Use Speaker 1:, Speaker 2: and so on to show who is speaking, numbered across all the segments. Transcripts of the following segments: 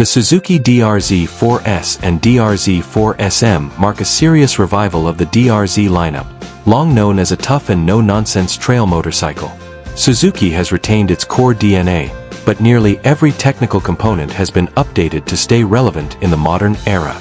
Speaker 1: The Suzuki DR-Z4S and DR-Z4SM mark a serious revival of the DR-Z lineup, long known as a tough and no-nonsense trail motorcycle. Suzuki has retained its core DNA, but nearly every technical component has been updated to stay relevant in the modern era.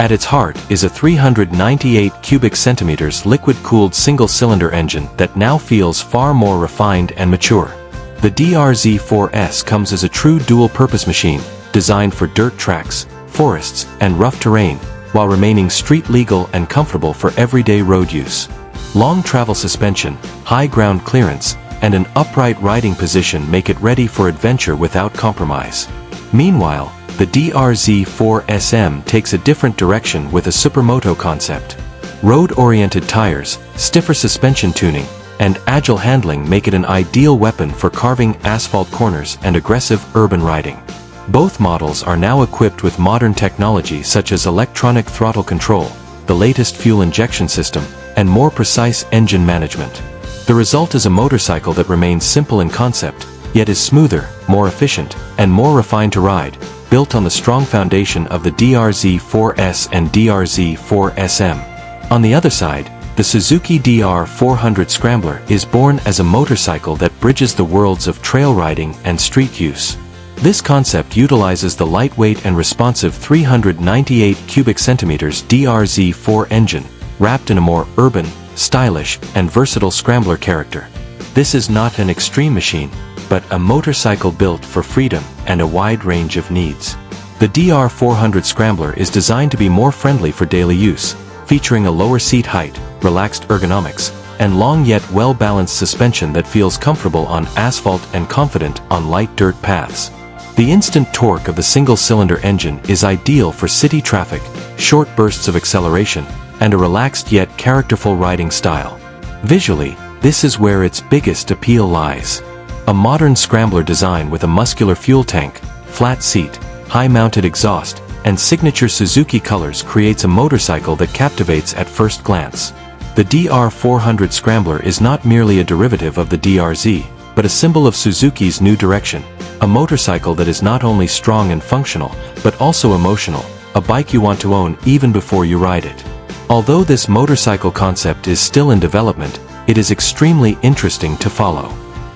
Speaker 1: At its heart is a 398 cubic centimeters liquid-cooled single-cylinder engine that now feels far more refined and mature. The DR-Z4S comes as a true dual-purpose machine, designed for dirt tracks, forests, and rough terrain, while remaining street-legal and comfortable for everyday road use. Long travel suspension, high ground clearance, and an upright riding position make it ready for adventure without compromise. Meanwhile, the DR-Z4SM takes a different direction with a supermoto concept. Road-oriented tires, stiffer suspension tuning, and agile handling make it an ideal weapon for carving asphalt corners and aggressive urban riding. Both models are now equipped with modern technology such as electronic throttle control, the latest fuel injection system, and more precise engine management. The result is a motorcycle that remains simple in concept, yet is smoother, more efficient, and more refined to ride, built on the strong foundation of the DR-Z4S and DR-Z4SM. On the other side, the Suzuki DR-400 Scrambler is born as a motorcycle that bridges the worlds of trail riding and street use. This concept utilizes the lightweight and responsive 398 cubic centimeters DR-Z4 engine, wrapped in a more urban, stylish, and versatile scrambler character. This is not an extreme machine, but a motorcycle built for freedom and a wide range of needs. The DR-400 Scrambler is designed to be more friendly for daily use, featuring a lower seat height, relaxed ergonomics, and long yet well-balanced suspension that feels comfortable on asphalt and confident on light dirt paths. The instant torque of the single-cylinder engine is ideal for city traffic, short bursts of acceleration, and a relaxed yet characterful riding style. Visually, this is where its biggest appeal lies. A modern scrambler design with a muscular fuel tank, flat seat, high-mounted exhaust, and signature Suzuki colors creates a motorcycle that captivates at first glance. The DR-400 Scrambler is not merely a derivative of the DR-Z, but a symbol of Suzuki's new direction, a motorcycle that is not only strong and functional, but also emotional, a bike you want to own even before you ride it. Although this motorcycle concept is still in development, it is extremely interesting to follow.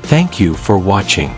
Speaker 1: Thank you for watching.